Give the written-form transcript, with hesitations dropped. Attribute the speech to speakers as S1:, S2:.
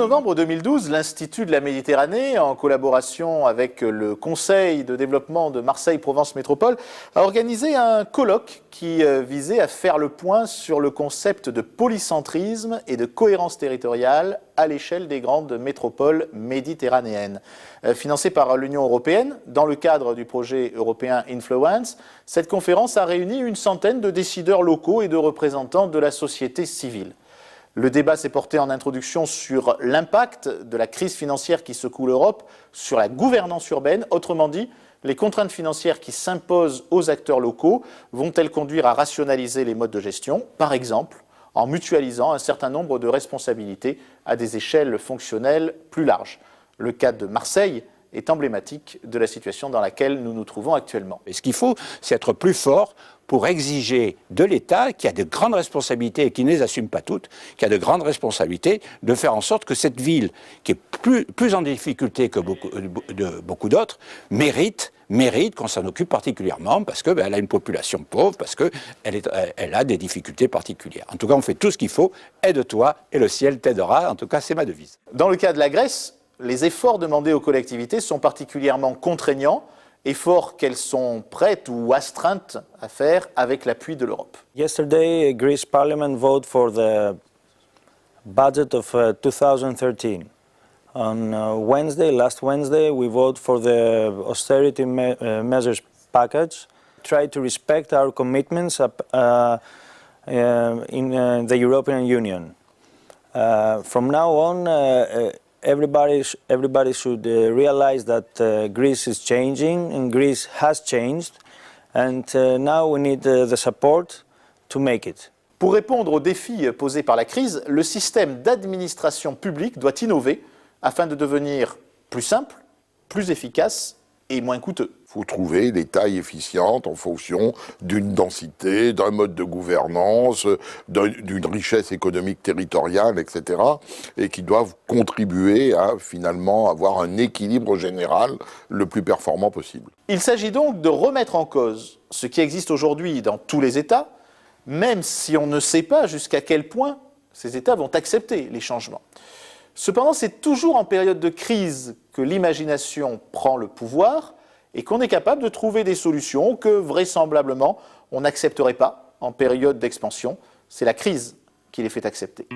S1: novembre 2012, l'Institut de la Méditerranée, en collaboration avec le Conseil de développement de Marseille-Provence Métropole, a organisé un colloque qui visait à faire le point sur le concept de polycentrisme et de cohérence territoriale à l'échelle des grandes métropoles méditerranéennes. Financé par l'Union européenne, dans le cadre du projet européen Influence, cette conférence a réuni une centaine de décideurs locaux et de représentants de la société civile. Le débat s'est porté en introduction sur l'impact de la crise financière qui secoue l'Europe sur la gouvernance urbaine. Autrement dit, les contraintes financières qui s'imposent aux acteurs locaux vont-elles conduire à rationaliser les modes de gestion, par exemple en mutualisant un certain nombre de responsabilités à des échelles fonctionnelles plus larges. Le cas de Marseille est emblématique de la situation dans laquelle nous nous trouvons actuellement.
S2: Et ce qu'il faut, c'est être plus fort pour exiger de l'État, qui a de grandes responsabilités et qui ne les assume pas toutes, qui a de grandes responsabilités, de faire en sorte que cette ville, qui est plus en difficulté que beaucoup d'autres, mérite qu'on s'en occupe particulièrement parce qu'elle a une population pauvre, parce qu'elle a des difficultés particulières. En tout cas, on fait tout ce qu'il faut, aide-toi et le ciel t'aidera. En tout cas, c'est ma devise.
S1: Dans le cas de la Grèce, les efforts demandés aux collectivités sont particulièrement contraignants, efforts qu'elles sont prêtes ou astreintes à faire avec l'appui de l'Europe.
S3: Yesterday, Greece Parliament voted for the budget of 2013. On last Wednesday, we voted for the austerity measures package. Try to respect our commitments in the European Union. From now on, everybody should realize that Greece is changing, and Greece has changed, and now we need the support to make it.
S1: Pour répondre aux défis posés par la crise, le système d'administration publique doit innover afin de devenir plus simple, plus efficace et moins coûteux.
S4: Il faut trouver des tailles efficientes en fonction d'une densité, d'un mode de gouvernance, d'une richesse économique territoriale, etc. et qui doivent contribuer à finalement avoir un équilibre général le plus performant possible.
S1: Il s'agit donc de remettre en cause ce qui existe aujourd'hui dans tous les États, même si on ne sait pas jusqu'à quel point ces États vont accepter les changements. Cependant, c'est toujours en période de crise que l'imagination prend le pouvoir et qu'on est capable de trouver des solutions que vraisemblablement on n'accepterait pas en période d'expansion. C'est la crise qui les fait accepter.